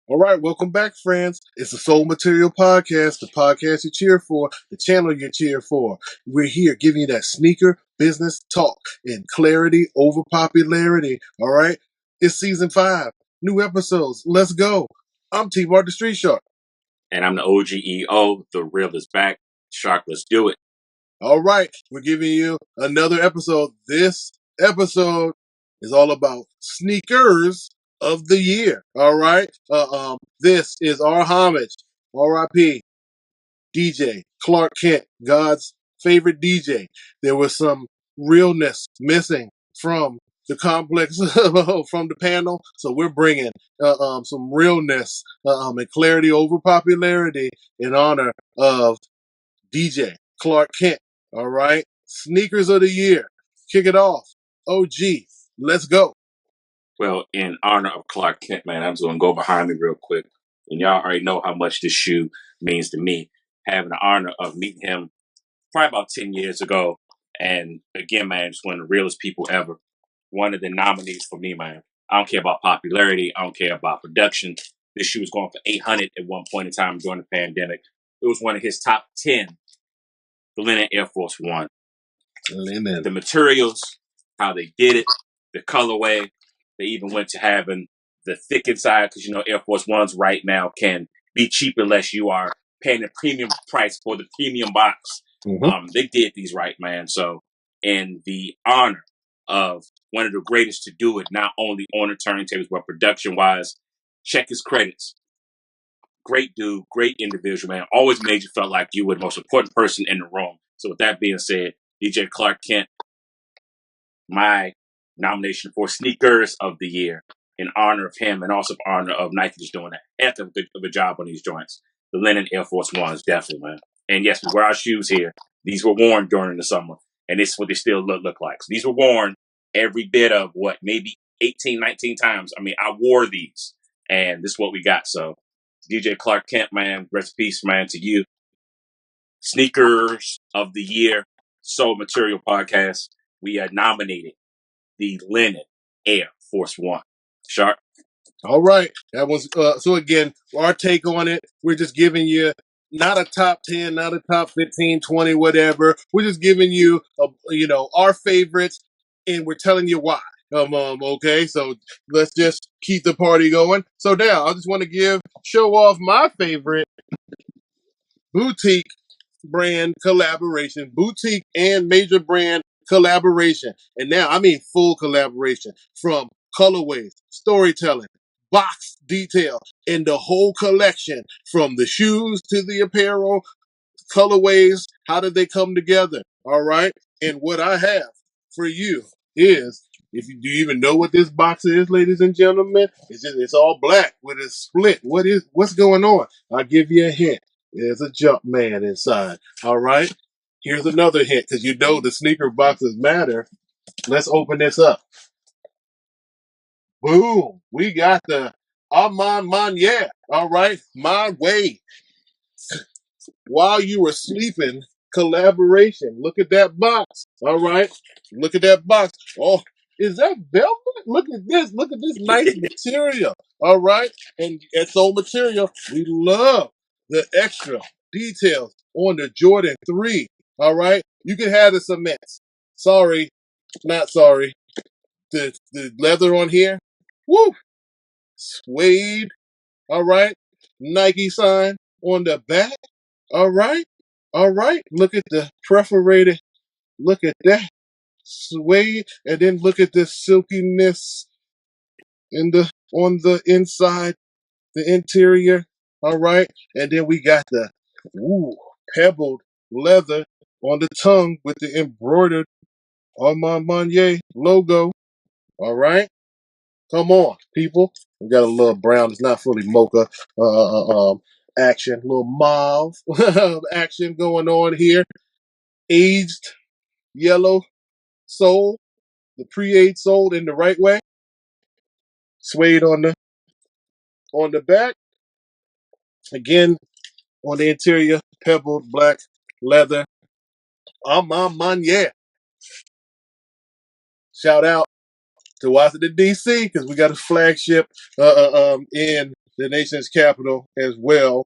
All right, welcome back, friends. It's the Soul Material Podcast, the podcast you cheer for, the channel you cheer for. We're here giving you that sneaker business talk in clarity over popularity. All right, it's season 5, new episodes. Let's go. I'm T-Bart the Street Shark. And I'm the OGEO. The real is back. Shark, let's do it. All right, we're giving you another episode. This episode is all about sneakers of the year. All right, this is our homage. R.I.P. DJ Clark Kent, God's favorite DJ. There was some realness missing from the complex from the panel, so we're bringing some realness and clarity over popularity in honor of DJ Clark Kent. All right, sneakers of the year. Kick it off. OG, let's go. Well, in honor of Clark Kent, man, I'm just going to go behind me real quick. And y'all already know how much this shoe means to me. Having the honor of meeting him probably about 10 years ago. And again, man, just one of the realest people ever. One of the nominees for me, man. I don't care about popularity. I don't care about production. This shoe was going for 800 at one point in time during the pandemic. It was one of his top 10, the Linen Air Force One. Linen. The materials, how they did it, the colorway. They even went to having the thick inside because, Air Force Ones right now can be cheap unless you are paying a premium price for the premium box. They did these right, man. So in the honor of one of the greatest to do it, not only on the turntables, but production-wise, check his credits. Great dude, great individual, man. Always made you feel like you were the most important person in the room. So with that being said, DJ Clark Kent, my nomination for Sneakers of the Year in honor of him and also in honor of Nike just doing a heck of a job on these joints. The Linen Air Force Ones, definitely, man. And yes, we wear our shoes here. These were worn during the summer, and this is what they still look like. So these were worn every bit of maybe 18, 19 times. I mean, I wore these, and this is what we got. So DJ Clark Kent, man, rest in peace, man, to you. Sneakers of the Year, Soul Material Podcast. We are nominated the Linen Air Force One. Sharp. All right. That was so again, our take on it, we're just giving you not a top 10, not a top 15, 20, whatever. We're just giving you our favorites and we're telling you why. Okay, so let's just keep the party going. So now I just want to show off my favorite boutique brand collaboration, boutique and major brand collaboration. And now I mean full collaboration from colorways, storytelling, box detail, and the whole collection from the shoes to the apparel, colorways. How did they come together? All right. And what I have for you is, do you even know what this box is, ladies and gentlemen? It's all black with a split. What's going on? I'll give you a hint. There's a jump man inside. All right. Here's another hint because the sneaker boxes matter. Let's open this up. Boom. We got the Armand Manier. All right. My way. While you were sleeping, collaboration. Look at that box. All right. Look at that box. Oh, is that velvet? Look at this. Look at this nice material. All right. And it's Soul Material. We love the extra details on the Jordan 3. All right. You can have the cements. Sorry. Not sorry. The leather on here. Woo. Suede. All right. Nike sign on the back. All right. All right. Look at the perforated. Look at that suede. And then look at the silkiness on the inside, the interior. All right. And then we got the pebbled leather on the tongue with the embroidered Armand Manier logo. All right. Come on, people. We got a little brown. It's not fully mocha. Action, a little mauve action going on here. Aged yellow sole, the pre-aged sole in the right way. Suede on the back. Again, on the interior, pebbled black leather. Armand Manier. Shout out to Washington D.C. because we got a flagship in the nation's capital as well.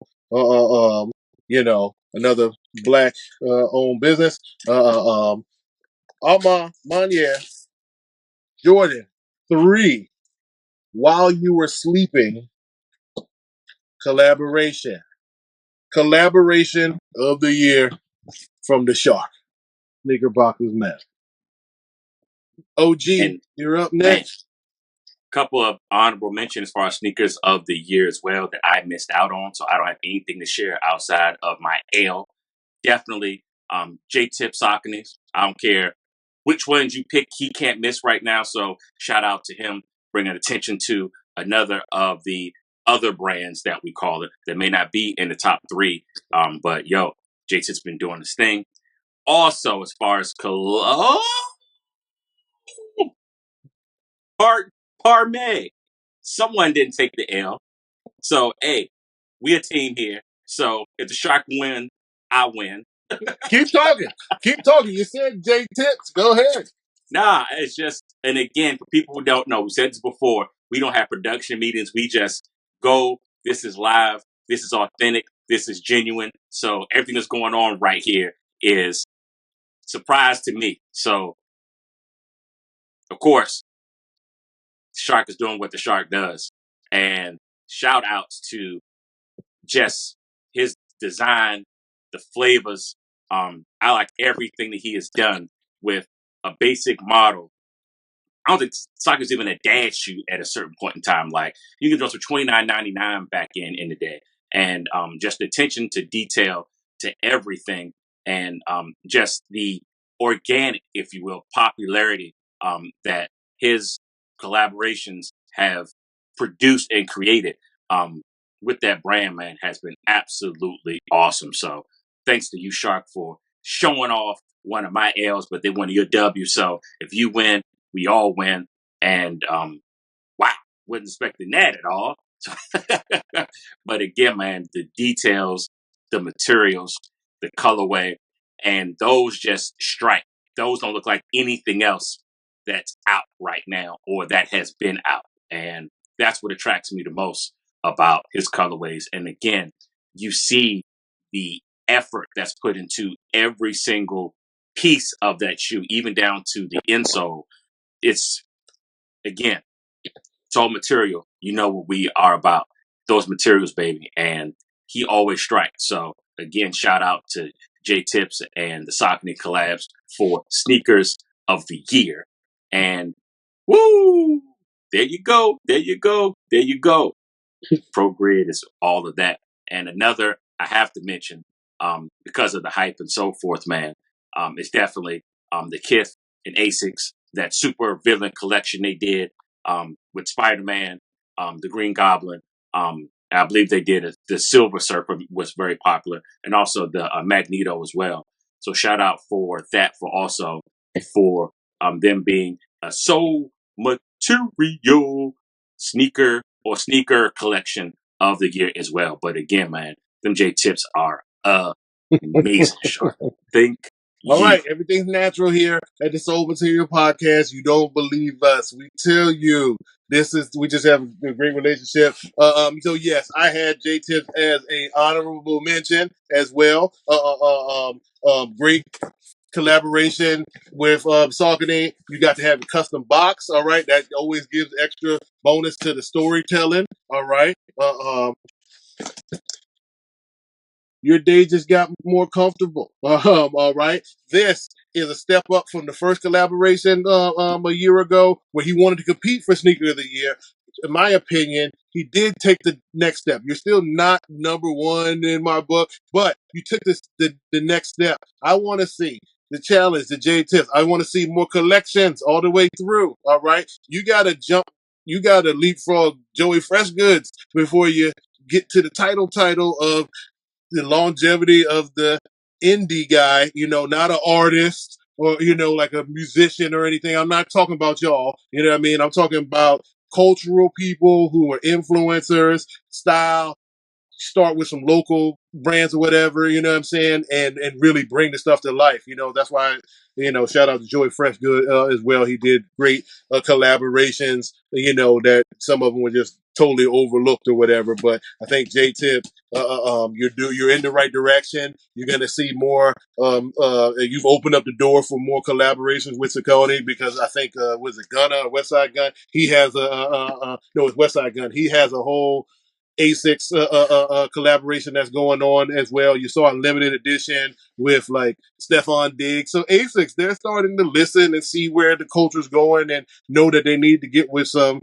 Another black owned business. Alma Manya Jordan 3. While you were sleeping, collaboration. Collaboration of the year from the Shark. Knickerbockers man. OG, And you're up man, next. couple of honorable mentions as far as sneakers of the year as well that I missed out on. So I don't have anything to share outside of my L. Definitely J-Tip Saucony's. I don't care which ones you pick. He can't miss right now. So shout out to him bringing attention to another of the other brands that we call it that may not be in the top three. But yo, J-Tip's been doing this thing. Also, as far as Parme, someone didn't take the L. So, hey, we a team here. So if the Shark win, I win. Keep talking. Keep talking. You said J Tips. Go ahead. Nah, it's just, and again, for people who don't know, we said this before, we don't have production meetings. We just go, this is live, this is authentic, this is genuine. So everything that's going on right here is surprise to me. So, of course, Shark is doing what the Shark does. And shout outs to just his design, the flavors. I like everything that he has done with a basic model. I don't think soccer's even a dad shoe at a certain point in time. Like you can go for $29.99 back in the day, and just attention to detail to everything, and just the organic, if you will, popularity that his collaborations have produced and created with that brand, man, has been absolutely awesome. So thanks to you, Shark, for showing off one of my L's, but then one of your W's. So if you win, we all win. And wow, wasn't expecting that at all. But again, man, the details, the materials, the colorway, and those just strike. Those don't look like anything else that's out right now or that has been out. And that's what attracts me the most about his colorways. And again, you see the effort that's put into every single piece of that shoe, even down to the insole. It's again, it's all material. You know what we are about. Those materials, baby. And he always strikes. So again, shout out to J Tips and the Saucony collabs for sneakers of the year. And woo! There you go. There you go. There you go. Pro Grid is all of that. And another I have to mention, because of the hype and so forth, man, is definitely the Kith and Asics, that super villain collection they did with Spider-Man, the Green Goblin. I believe they did the Silver Surfer was very popular, and also the Magneto as well. So shout out for that, for also for them being a so material sneaker collection of the year as well. But again, man, them J Tips are amazing, Shark. Thank All you. right, everything's natural here at the Soul Material Podcast. You don't believe us. We tell you. We just have a great relationship. So yes, I had J Tips as a honorable mention as well. Great collaboration with Saucony. You got to have a custom box. All right, that always gives extra bonus to the storytelling. All right. Your day just got more comfortable. All right. This is a step up from the first collaboration a year ago where he wanted to compete for Sneaker of the Year. In my opinion, he did take the next step. You're still not number one in my book, but you took the next step. I want to see the challenge, the J Tips. I want to see more collections all the way through. All right. You got to jump. You got to leapfrog Joey Freshgoods before you get to the title of the longevity of the indie guy, not an artist or, like a musician or anything. I'm not talking about y'all. You know what I mean? I'm talking about cultural people who are influencers, style. Start with some local brands or whatever, you know what I'm saying, and really bring the stuff to life. That's why, shout out to Joey Freshgood as well. He did great collaborations, that some of them were just totally overlooked or whatever. But I think J-Tip, you're in the right direction. You're gonna see more. You've opened up the door for more collaborations with Saucony, because I think was it Gunna or Westside Gun? He has no, it's Westside Gun. He has a whole Asics collaboration that's going on as well. You saw a limited edition with like Stefan Diggs. So Asics, they're starting to listen and see where the culture's going and know that they need to get with some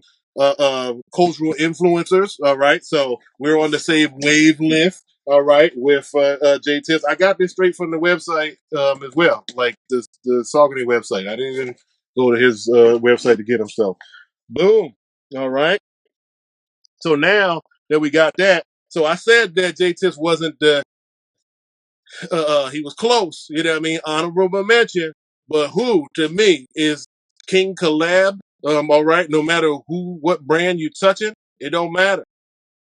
cultural influencers. All right, so we're on the same wavelength. All right, with J Tips. I got this straight from the website as well, like the Saucony website. I didn't even go to his website to get him. So, boom. All right. So now that we got that, so I said that J Tips wasn't the, he was close, you know what I mean? Honorable mention, but who to me is King Collab. All right, no matter what brand you touching, it don't matter.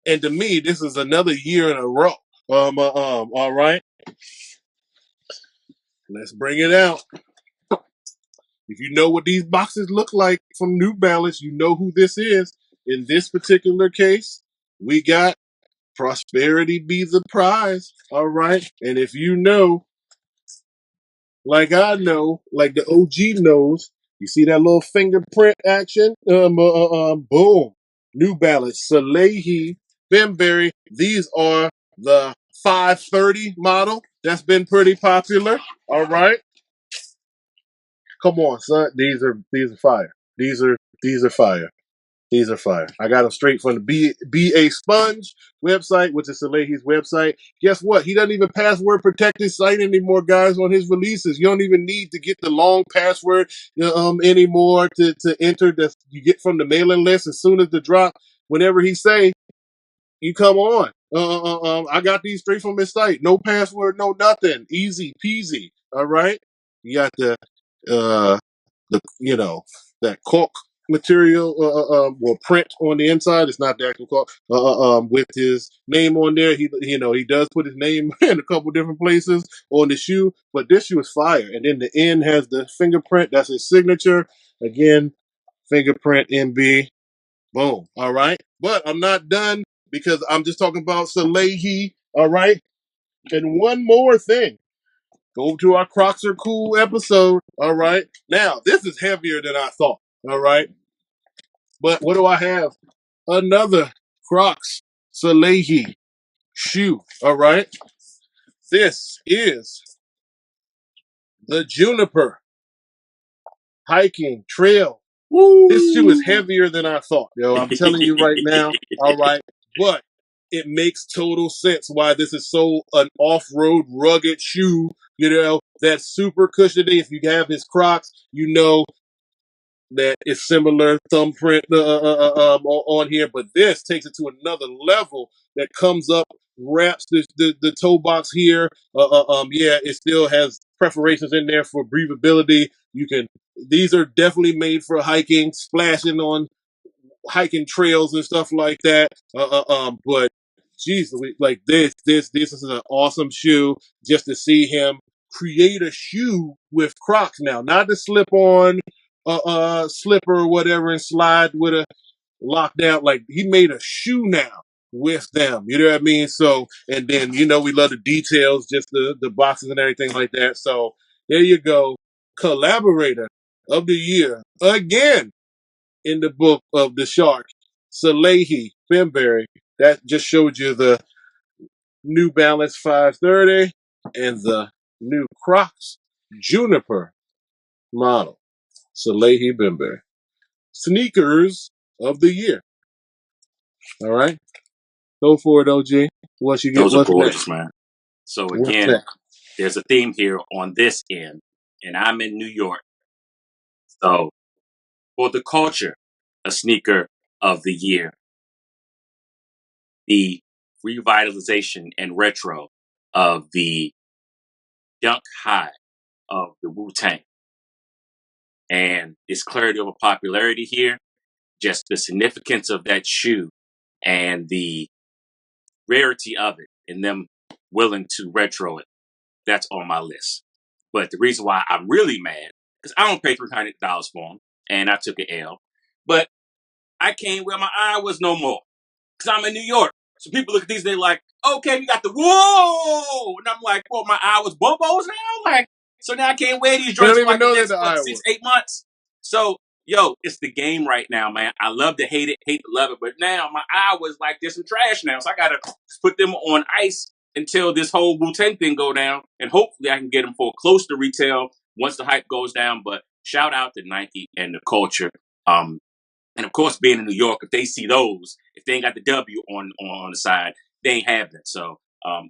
And to me, this is another year in a row. All right, let's bring it out. If you know what these boxes look like from New Balance, you know who this is. In this particular case, we got prosperity be the prize. All right. And if you know, like I know, like the OG knows, you see that little fingerprint action? Boom. New Balance, Salehi, Benberry. These are the 530 model. That's been pretty popular. All right. Come on, son. These are fire. These are fire. These are fire. I got them straight from the BA Sponge website, which is Salehi's website. Guess what? He doesn't even password protect his site anymore, guys, on his releases. You don't even need to get the long password anymore to enter that you get from the mailing list. As soon as the drop, whenever he say, you come on. I got these straight from his site. No password, no nothing. Easy peasy. All right. You got uh, that cork material, well, print on the inside. It's not the actual cork. With his name on there. He does put his name in a couple different places on the shoe, but this shoe is fire. And then the end has the fingerprint. That's his signature. Again, fingerprint MB. Boom. All right. But I'm not done, because I'm just talking about Salehi. All right. And one more thing. Go to our Crocs Are Cool episode. All right. Now, this is heavier than I thought. All right. But what do I have? Another Crocs Salehi shoe. All right. This is the Juniper hiking trail. Woo! This shoe is heavier than I thought. I'm telling you right now. All right. But it makes total sense why this is so an off-road rugged shoe, that's super cushiony. If you have his Crocs, you know that it's similar thumbprint on here, but this takes it to another level that comes up, wraps the toe box here. Yeah, it still has perforations in there for breathability. These are definitely made for hiking, splashing on hiking trails and stuff like that. But geez, like this is an awesome shoe. Just to see him create a shoe with Crocs now, not the slip on slipper or whatever and slide with a lockdown. Like, he made a shoe now with them. You know what I mean? So, and then we love the details, just the boxes and everything like that. So there you go, collaborator of the year again in the book of the shark, Salehi Benberry. That just showed you the New Balance 530 and the new Crocs Juniper model, Salehi Benberry. Sneakers of the year. All right, go for it, OG. Once you get Those are what's gorgeous, next? man. So What's again, next? there's a theme here on this end, and I'm in New York. So for the culture, a sneaker of the year, the revitalization and retro of the Dunk High of the Wu-Tang. And its clarity over popularity here, just the significance of that shoe and the rarity of it, and them willing to retro it. That's on my list. But the reason why I'm really mad, because I don't pay $300 for them, and I took an L. But I can't wear my eye was no more, because I'm in New York. So people look at these, they're like, okay, you got the whoa, and I'm like, well, my eye was bobos now, like, so now I can't wear these They don't joints for even like the know they're next the Iowa. 6-8 months. So yo, it's the game right now, man. I love to hate it, hate to love it, but now my eye was like, there's some trash now, so I gotta put them on ice until this whole Wu-Tang thing go down, and hopefully I can get them for close to retail once the hype goes down. But shout out to Nike and the culture. And of course, being in New York, if they see those, if they ain't got the W on the side, they ain't having it. So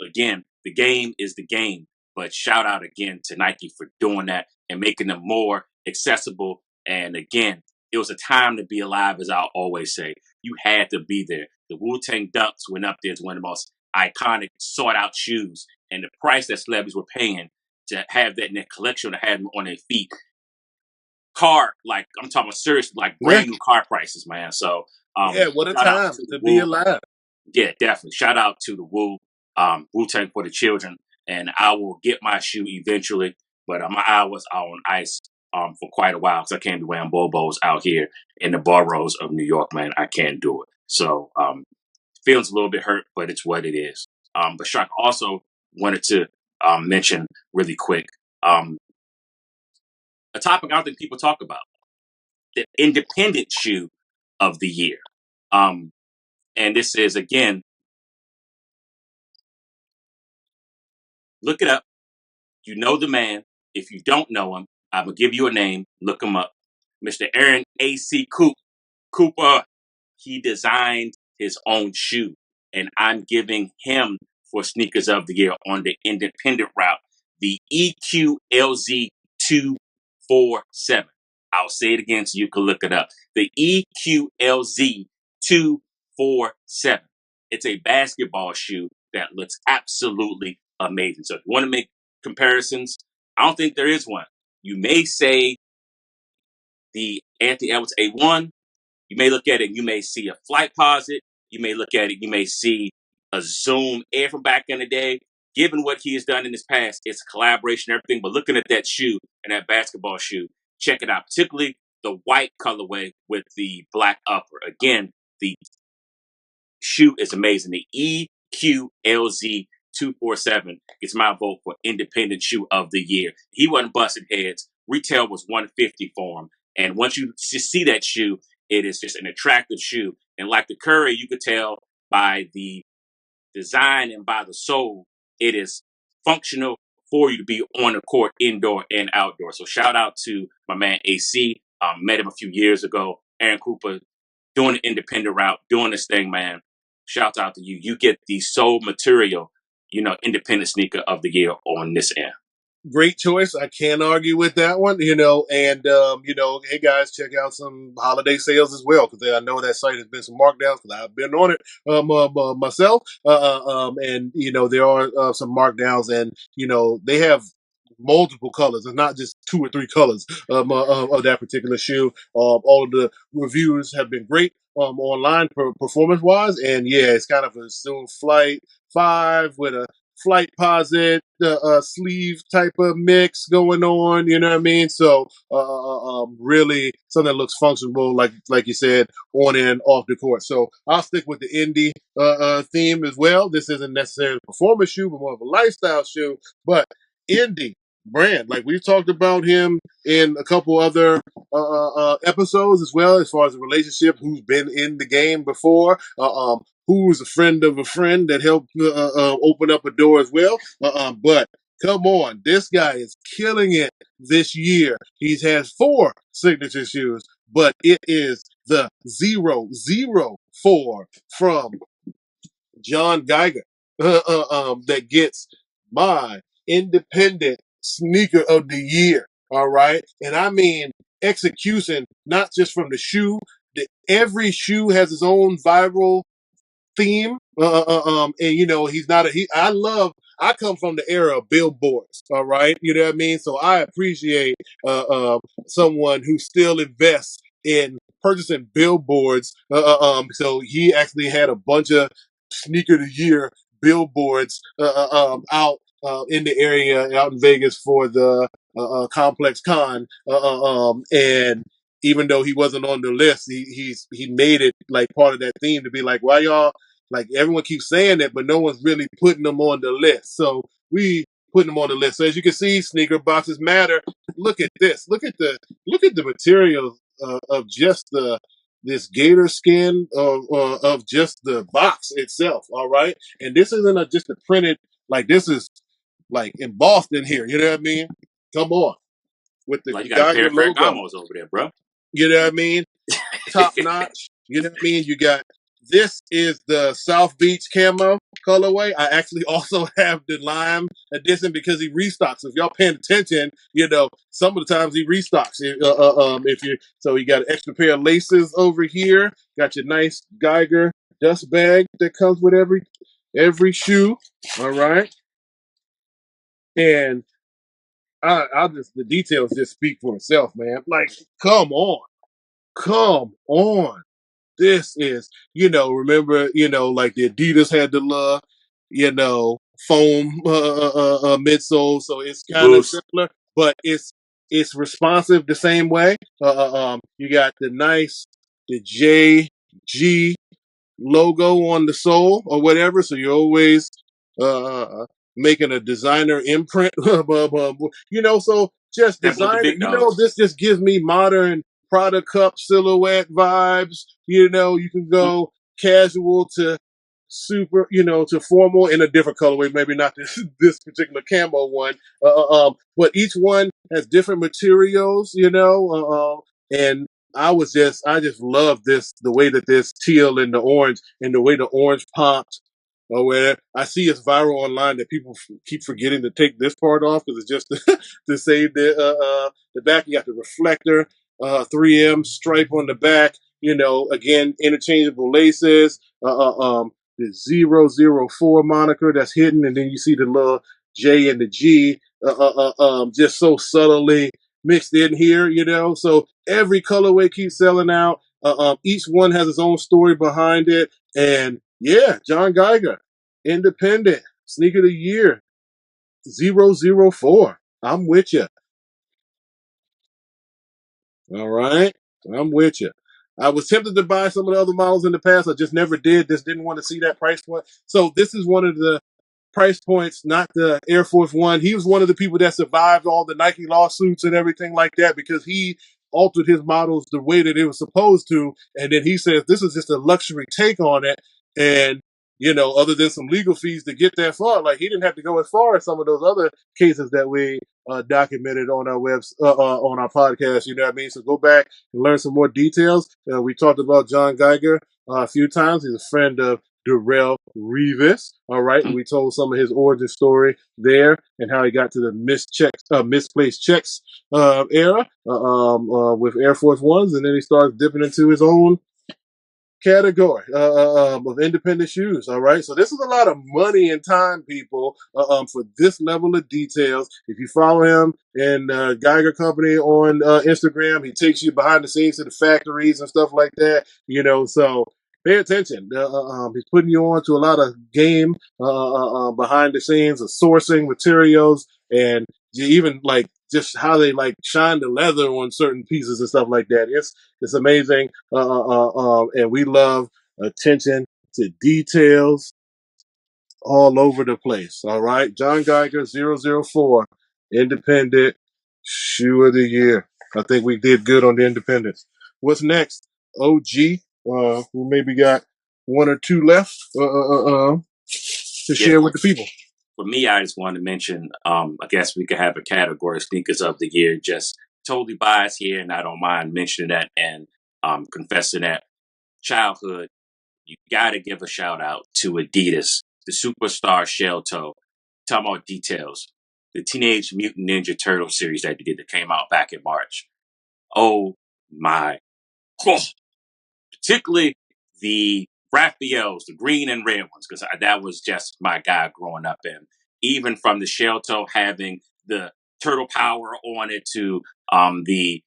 again, the game is the game. But shout out again to Nike for doing that and making them more accessible. And again, it was a time to be alive, as I always say. You had to be there. The Wu-Tang Ducks went up there as one of the most iconic, sought-out shoes. And the price that celebrities were paying to have that in their collection, to have them on their feet, car, like I'm talking about serious, like Yeah, brand new car prices, man. So yeah. What a shout out time to the to be Wu. alive. Yeah, definitely. Shout out to the Wu, Wu-Tang for the children. And I will get my shoe eventually, but my eye was out on ice for quite a while, because I can't be wearing Bobos out here in the boroughs of New York, man. I can't do it. So feels a little bit hurt, but it's what it is. But Shock also wanted to mention really quick a topic I don't think people talk about: the independent shoe of the year. Um, and this is, again, look it up. You know the man. If you don't know him, I'm going to give you a name. Look him up. Mr. Aaron A.C. Cooper. He designed his own shoe. And I'm giving him for sneakers of the year on the independent route, the EQLZ 247. I'll say it again so you can look it up. The EQLZ 247. It's a basketball shoe that looks absolutely amazing. So if you want to make comparisons, I don't think there is one. You may say the Anthony Edwards A1. You may look at it and you may see a Flight Posit. You may look at it, you may see a Zoom Air from back in the day. Given what he has done in his past, it's collaboration, everything. But looking at that shoe and that basketball shoe, check it out. Particularly the white colorway with the black upper. Again, the shoe is amazing. The EQLZ 247 is my vote for independent shoe of the year. He wasn't busting heads. Retail was $150 for him. And once you see that shoe, it is just an attractive shoe. And like the Curry, you could tell by the design and by the sole, it is functional for you to be on the court, indoor and outdoor. So shout out to my man AC. Met him a few years ago. Aaron Cooper, doing the independent route, doing this thing, man. Shout out to you. You get the sole material, independent sneaker of the year on this end. Great choice. I can't argue with that one, and, hey guys, check out some holiday sales as well, because I know that site has been some markdowns, because I've been on it myself. And, there are some markdowns, and, they have multiple colors. It's not just 2 or 3 colors of that particular shoe. All of the reviews have been great online performance wise. And yeah, it's kind of a Zoom Flight 5 with a Flight Posit sleeve type of mix going on. You know what I mean? So really something that looks functional, like you said, on and off the court. So I'll stick with the indie theme as well. This isn't necessarily a performance shoe, but more of a lifestyle shoe. But indie brand, like we've talked about him in a couple other episodes as well, as far as a relationship, who's been in the game before, who's a friend of a friend that helped open up a door as well. But come on, this guy is killing it this year. He's had 4 signature shoes, but it is the 004 from John Geiger that gets my independent sneaker of the year. All right. And I mean execution, not just from the shoe. Every shoe has its own viral theme. And he's not I come from the era of billboards. All right. You know what I mean? So I appreciate someone who still invests in purchasing billboards. So he actually had a bunch of sneaker of the year billboards out in the area, out in Vegas for the Complex Con, and even though he wasn't on the list, he made it like part of that theme to be like, why y'all like everyone keeps saying it, but no one's really putting them on the list. So we putting them on the list. So as you can see, sneaker boxes matter. Look at this. Look at the materials of just this gator skin of just the box itself. All right, and this isn't just a printed, like this is like embossed in here. You know what I mean? Come on, with the Like you got a pair Geiger of logo. Ferragamos over there, bro. You know what I mean? Top notch. You know what I mean? You got this is the South Beach camo colorway. I actually also have the lime edition because he restocks. If y'all paying attention, some of the times he restocks. If you so you got an extra pair of laces over here. Got your nice Geiger dust bag that comes with every shoe. All right, and I'll just the details just speak for itself, man. Like, come on. This is, remember, like the Adidas had the foam midsole, so it's kind of Boost. similar, but it's responsive the same way. You got the JG logo on the sole or whatever. So you're always making a designer imprint. So just Sample with the designer. big dogs. This just gives me modern Prada cup silhouette vibes. You can go casual to super, to formal in a different colorway. Maybe not this particular camo one, but each one has different materials. And I just love the way that this teal and the orange and the way the orange popped. Or where I see it's viral online that people keep forgetting to take this part off because it's just to save the back. You got the reflector, 3M stripe on the back. Again, interchangeable laces. The 004 moniker that's hidden, and then you see the little J and the G, just so subtly mixed in here. So every colorway keeps selling out. Each one has its own story behind it, and yeah, John Geiger, independent sneaker of the year, 004. I'm with you. All right, I'm with you. I was tempted to buy some of the other models in the past. I just never did. Just didn't want to see that price point. So this is one of the price points, not the Air Force One. He was one of the people that survived all the Nike lawsuits and everything like that because he altered his models the way that it was supposed to. And then he says this is just a luxury take on it. And, other than some legal fees to get that far, like he didn't have to go as far as some of those other cases that we documented on our on our podcast. You know what I mean? So go back and learn some more details. We talked about John Geiger a few times. He's a friend of Darrell Revis. All right. And we told some of his origin story there and how he got to the misplaced checks era with Air Force Ones. And then he started dipping into his own category of independent shoes. All right. So this is a lot of money and time, people, for this level of details. If you follow him in Geiger Company on Instagram, he takes you behind the scenes to the factories and stuff like that. So pay attention. He's putting you on to a lot of game behind the scenes of sourcing materials and even like just how they like shine the leather on certain pieces and stuff like that. It's amazing, and we love attention to details all over the place. All right, John Geiger 004, independent shoe of the year. I think we did good on the independents. What's next? OG, who maybe got one or two left to Yeah, share with the people. for me, I just wanted to mention, I guess we could have a category of sneakers of the year. Just totally biased here, and I don't mind mentioning that and confessing that childhood. You got to give a shout out to Adidas, the Superstar Shell Toe. Talking about details, the Teenage Mutant Ninja Turtle series that they did that came out back in March. Oh my God. Particularly the Raphaels, the green and red ones, because that was just my guy growing up in. Even from the shell toe having the turtle power on it to the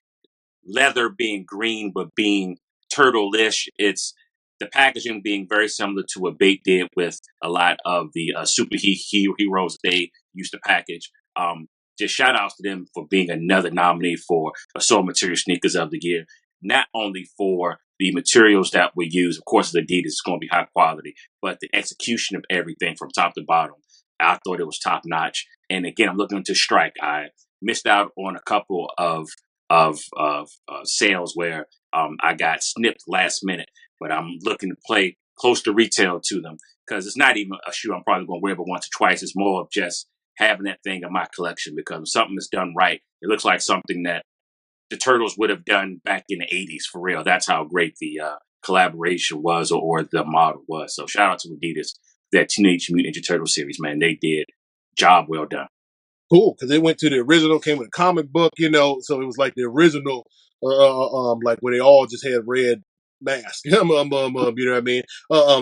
leather being green but being turtle-ish, it's the packaging being very similar to what Bait did with a lot of the heroes they used to package. Just shout outs to them for being another nominee for Assault Material Sneakers of the Year. Not only for the materials that we use, of course, Adidas is going to be high quality, but the execution of everything from top to bottom, I thought it was top notch. And again, I'm looking to strike. I missed out on a couple of sales where I got snipped last minute, but I'm looking to play close to retail to them because it's not even a shoe I'm probably going to wear but once or twice. It's more of just having that thing in my collection because if something is done right, it looks like something that the Turtles would have done back in the 80s for real. That's how great the collaboration was or the model was. So shout out to Adidas, that Teenage Mutant Ninja Turtle series, man. They did job well done. Cool, because they went to the original, came with a comic book, so it was like the original, like when they all just had red masks. You know what I mean?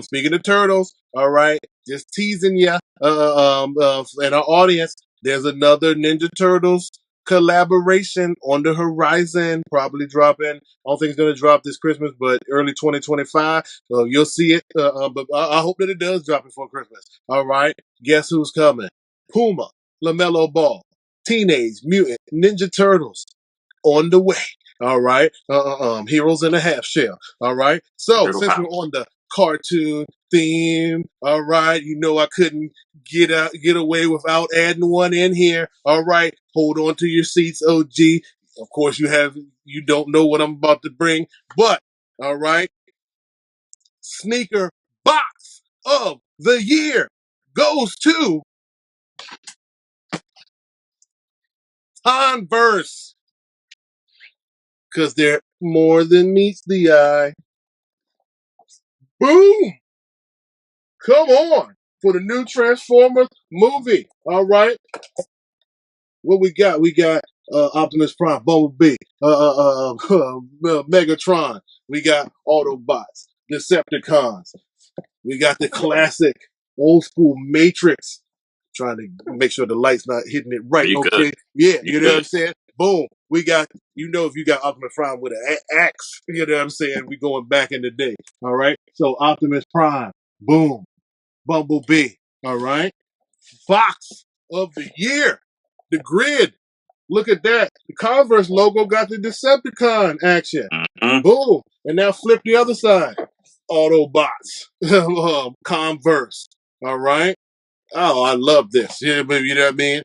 Speaking of turtles, all right, just teasing ya, and our audience, there's another Ninja Turtles collaboration on the horizon, probably dropping. I don't think it's gonna drop this Christmas, but early 2025. So you'll see it. But I hope that it does drop before Christmas. All right, guess who's coming? Puma. LaMelo Ball, Teenage Mutant Ninja Turtles on the way. All right. Heroes in a Half Shell. All right. So Turtle since power. we're on the cartoon theme, all right, I couldn't get away without adding one in here. All right. Hold on to your seats, OG. Of course you don't know what I'm about to bring, but all right. Sneaker box of the year goes to Converse. Because they're more than meets the eye. Boom! Come on! For the new Transformers movie. All right. What we got? We got Optimus Prime, Bumblebee, Megatron. We got Autobots, Decepticons. We got the classic old school Matrix. Trying to make sure the light's not hitting it right. You good. Okay. Yeah, You you know what I'm good. saying? Boom. We got, if you got Optimus Prime with an axe, you know what I'm saying? We going back in the day. All right. So Optimus Prime, boom. Bumblebee. All right. Box of the year. The grid. Look at that. The Converse logo got the Decepticon action. Mm-hmm. Boom. And now flip the other side. Autobots. Converse. All right. Oh, I love this. Yeah, baby, you know what I mean?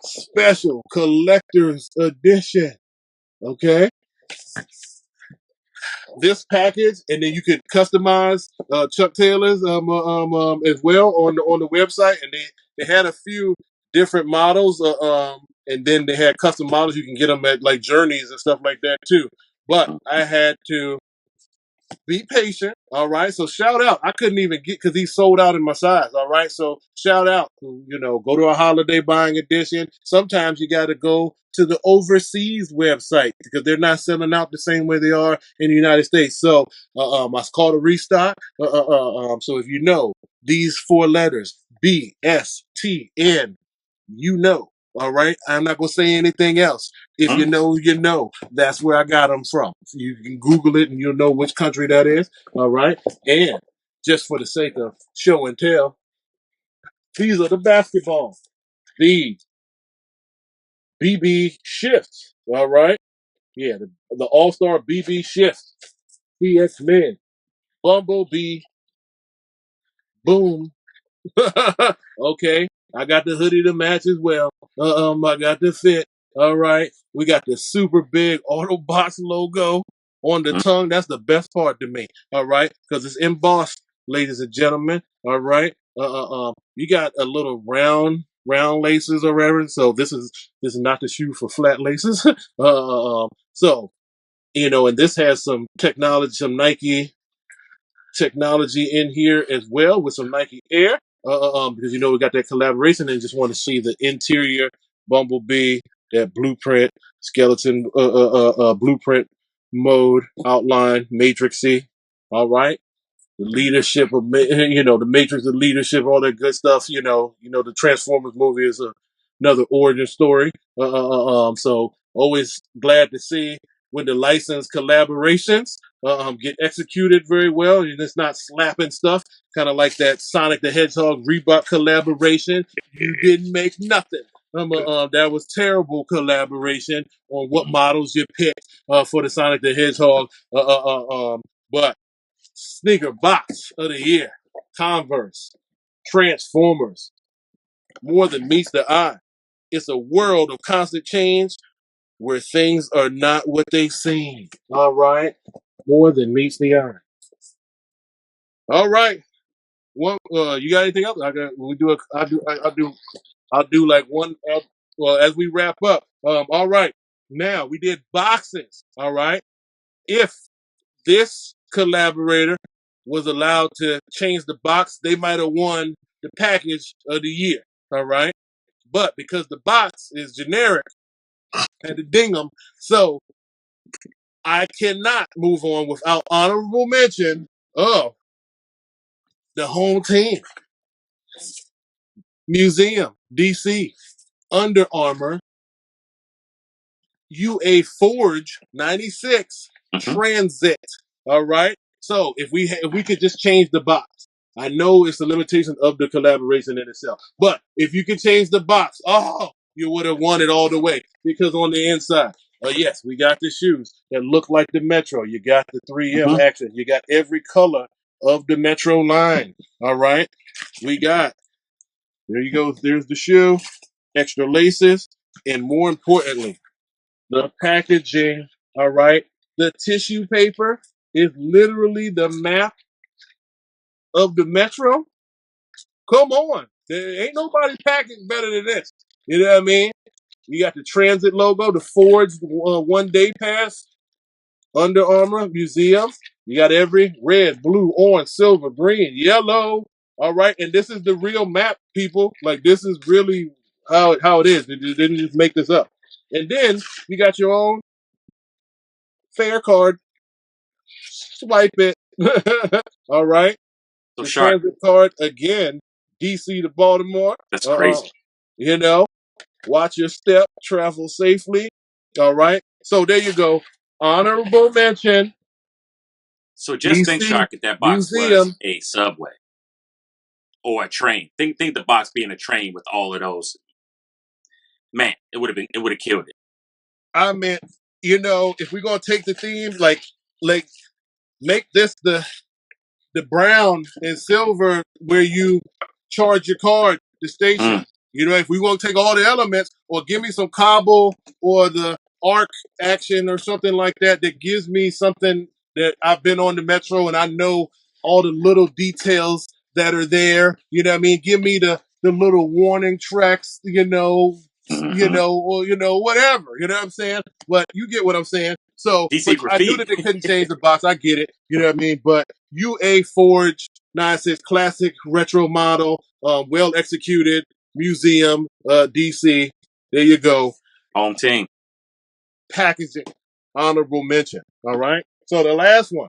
Special collector's edition. Okay, this package, and then you could customize Chuck Taylor's as well on the website, and they had a few different models, and then they had custom models. You can get them at like Journeys and stuff like that too. But I had to be patient, all right? So shout out. I couldn't even get because he sold out in my size, all right? So shout out, go to a holiday buying edition. Sometimes you got to go to the overseas website because they're not selling out the same way they are in the United States. So I called a restock. So if you know these four letters, BSTN, all right? I'm not going to say anything else. If you know, you know. That's where I got them from. You can Google it and you'll know which country that is, all right? And just for the sake of show and tell, these are the basketball. These BB shifts, all right? Yeah, the All-Star BB shifts. PX Men. Bumblebee. Boom. Okay, I got the hoodie to match as well. I got the fit. All right, we got the super big Autobots logo on the tongue. That's the best part to me. All right, because it's embossed, ladies and gentlemen. All right, you got a little round laces or whatever. So this is not the shoe for flat laces. So and this has some technology, some Nike technology in here as well with some Nike Air. Because we got that collaboration and just want to see the interior Bumblebee, that blueprint, skeleton, blueprint mode, outline, matrixy. All right. The leadership of, the matrix of leadership, all that good stuff. The Transformers movie is another origin story. So always glad to see. when the licensed collaborations get executed very well, and it's not slapping stuff, kind of like that Sonic the Hedgehog Reebok collaboration. You didn't make nothing. That was terrible collaboration on what models you picked for the Sonic the Hedgehog. But sneaker box of the year, Converse, Transformers, more than meets the eye. It's a world of constant change where things are not what they seem. All right, more than meets the eye. All right. Well, you got anything else? I got. We do. I'll do like one. Well, as we wrap up. All right. Now we did boxes. All right. If this collaborator was allowed to change the box, they might have won the package of the year. All right. But because the box is generic, I had to ding them. So I cannot move on without honorable mention of the home team, Museum, DC, Under Armour, UA Forge 96, Transit. All right. So if we could just change the box, I know it's a limitation of the collaboration in itself, but if you could change the box, oh, you would have won it all the way because on the inside, yes, we got the shoes that look like the Metro. You got the 3M action. You got every color of the Metro line. All right. We got, there you go. There's the shoe, extra laces, and more importantly, the packaging. All right. The tissue paper is literally the map of the Metro. Come on. There ain't nobody packaged better than this. You know what I mean? You got the Transit logo, the Ford's one day pass, Under Armour Museum. You got every red, blue, orange, silver, green, yellow. All right. And this is the real map, people. Like, this is really how it is. They didn't just make this up. And then you got your own fare card. Swipe it. All right. So The sharp. transit card again, DC to Baltimore. That's crazy. You know, watch your step, travel safely. All right. So there you go. Honorable mention. So just think, DC Shark, if that box was Museum. a subway or a train. Think the box being a train with all of those. Man, it would have killed it. I mean, if we're gonna take the theme, like make this the brown and silver where you charge your card, the station. If we want to take all the elements, or give me some cobble or the arc action or something like that gives me something that I've been on the Metro and I know all the little details that are there. You know what I mean? Give me the little warning tracks, or whatever. You know what I'm saying? But you get what I'm saying. So, DC but I knew graffiti. that they couldn't change the box. I get it. You know what I mean? But UA Forge 96 classic retro model, well executed, museum, DC. There you go. Home team. Packaging, honorable mention. All right. So the last one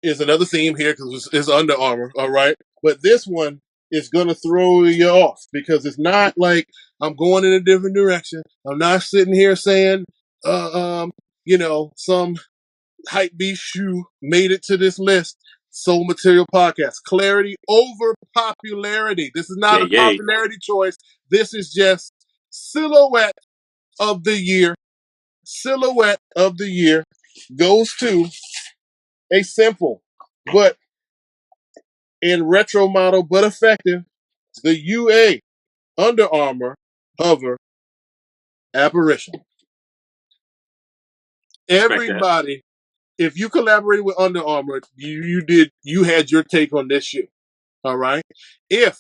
is another theme here because it's Under Armour. All right. But this one is going to throw you off because it's not like I'm going in a different direction. I'm not sitting here saying, some hype beast shoe made it to this list. Soul Material Podcast. Clarity over popularity. This is not a popularity choice. This is just silhouette of the year. Silhouette of the year goes to a simple but in retro model but effective, the UA Under Armour Hover Apparition. Everybody, if you collaborated with Under Armour, you had your take on this shoe. All right. If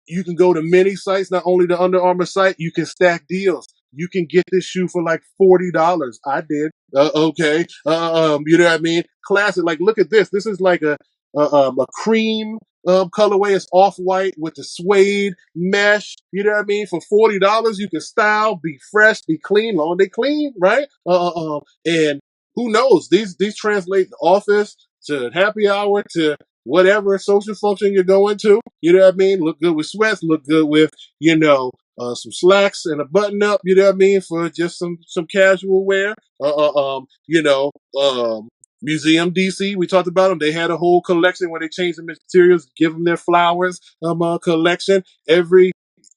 you can go to many sites, not only the Under Armour site, you can stack deals. You can get this shoe for like $40. I did. Okay. You know what I mean? Classic. Like, look at this. This is like a cream colorway. It's off white with the suede mesh. You know what I mean? For $40, you can style, be fresh, be clean. Long they clean, right? And who knows? These translate the office to happy hour to whatever social function you're going to. You know what I mean? Look good with sweats. Look good with some slacks and a button up. You know what I mean, for just some casual wear. You know, Museum DC, we talked about them. They had a whole collection where they changed the materials, give them their flowers collection. Every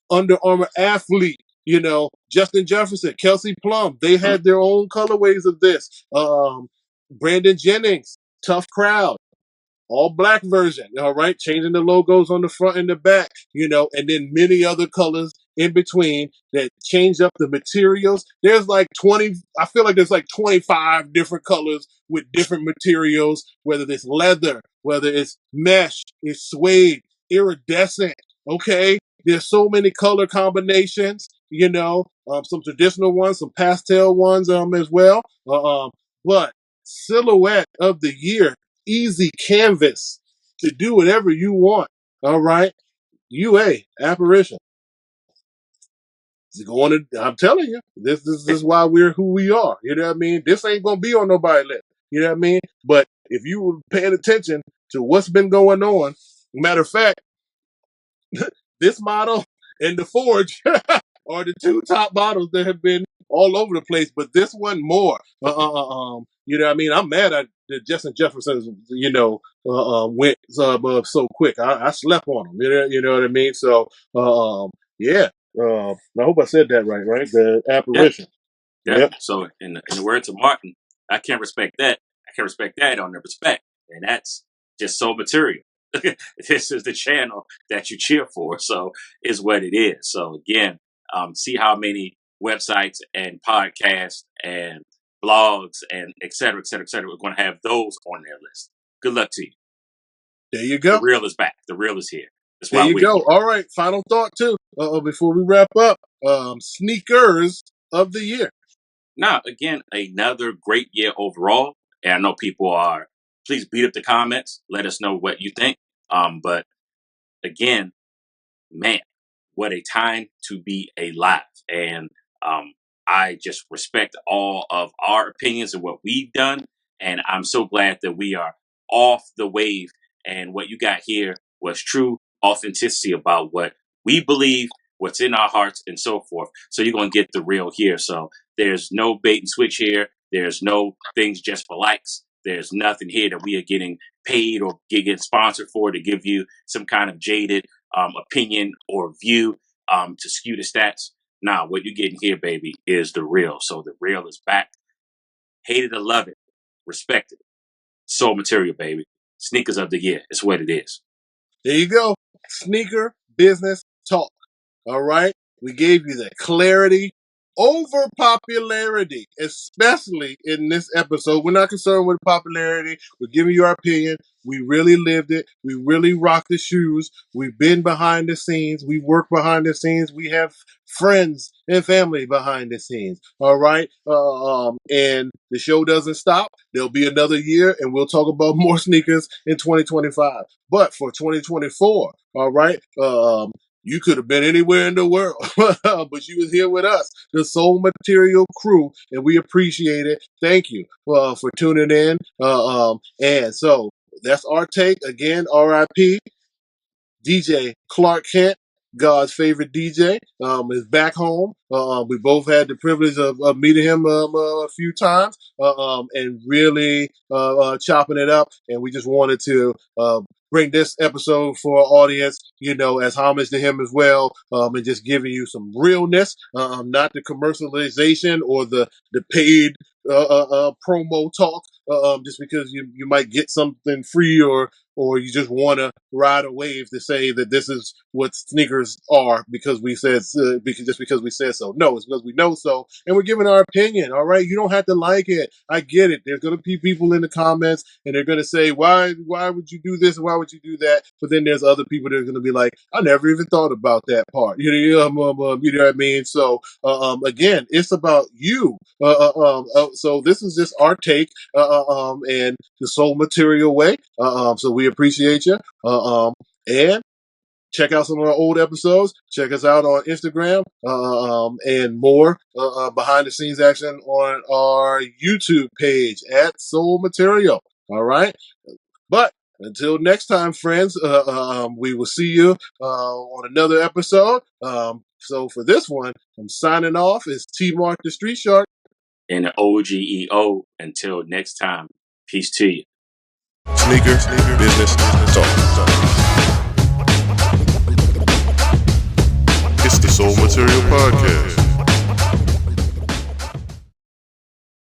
Under Armour athlete, you know, Justin Jefferson, Kelsey Plum, they had their own colorways of this. Brandon Jennings, Tough Crowd, all black version, all right, changing the logos on the front and the back, you know, and then many other colors in between that change up the materials. There's like 20, I feel like there's like 25 different colors with different materials, whether it's leather, whether it's mesh, it's suede, iridescent, okay? There's so many color combinations, you know, some traditional ones, some pastel ones as well. But silhouette of the year, easy canvas to do whatever you want. All right. UA apparition. It's going to, I'm telling you, this is why we're who we are. You know what I mean? This ain't going to be on nobody's list. You know what I mean? But if you were paying attention to what's been going on, matter of fact, this model and the Forge are the two top models that have been all over the place, but this one more. You know what I mean? I'm mad at that Justin Jefferson, you know, went so quick. I slept on him. You know what I mean? So, yeah. I hope I said that right? The Yeah, apparition. yeah. Yep. So in the words of Martin, I can't respect that. I can't respect that on the respect, and that's just so material. This is the channel that you cheer for, so is what it is. So again, see how many websites and podcasts and blogs and et cetera, et cetera, et cetera. We're going to have those on their list. Good luck to you. There you The go. real is back. The real is here. That's There why you we're go. here. All right. Final thought too. Before we wrap up, sneakers of the year. Now, again, another great year overall. And I know people are, please beat up the comments. Let us know what you think. But again, man, what a time to be alive. And I just respect all of our opinions and what we've done. And I'm so glad that we are off the wave. And what you got here was true authenticity about what we believe, what's in our hearts, and so forth. So you're going to get the real here. So there's no bait and switch here. There's no things just for likes. There's nothing here that we are getting paid or getting sponsored for to give you some kind of jaded opinion or view to skew the stats. Now, what you're getting here, baby, is the real. So the real is back. Hate it or love it. Respect it. Soul material, baby. Sneakers of the year. It's what it is. There you go. Sneaker business talk. All right. We gave you the clarity over popularity, especially in this episode. We're not concerned with popularity. We're giving you our opinion. We really lived it. We really rocked the shoes. We've been behind the scenes. We work behind the scenes. We have friends and family behind the scenes. All right. And the show doesn't stop. There'll be another year and we'll talk about more sneakers in 2025. But for 2024, all right, you could have been anywhere in the world, but you was here with us, the Soul Material crew, and we appreciate it. Thank you for tuning in. And so that's our take. Again, RIP. DJ Clark Kent, God's favorite DJ, is back home. We both had the privilege of meeting him a few times and really chopping it up. And we just wanted to bring this episode for our audience, you know, as homage to him as well, and just giving you some realness, not the commercialization or the paid promo talk, just because you might get something free or you just want to ride a wave to say that this is what sneakers are because we said because we said so. No, it's because we know so, and we're giving our opinion. All right, you don't have to like it. I get it. There's gonna be people in the comments, and they're gonna say, "Why would you do this? Why would you do that?" But then there's other people that are gonna be like, "I never even thought about that part." You know what I mean? So again, it's about you. So this is just our take, and the Soul Material way. So we appreciate you. And check out some of our old episodes. Check us out on Instagram and more behind the scenes action on our YouTube page at Soul Material. All right. But until next time, friends, we will see you on another episode. So for this one, I'm signing off. It's T Mark the Street Shark. And the OGEO. Until next time, peace to you. Sneaker business talk. It's the Soul Material Podcast.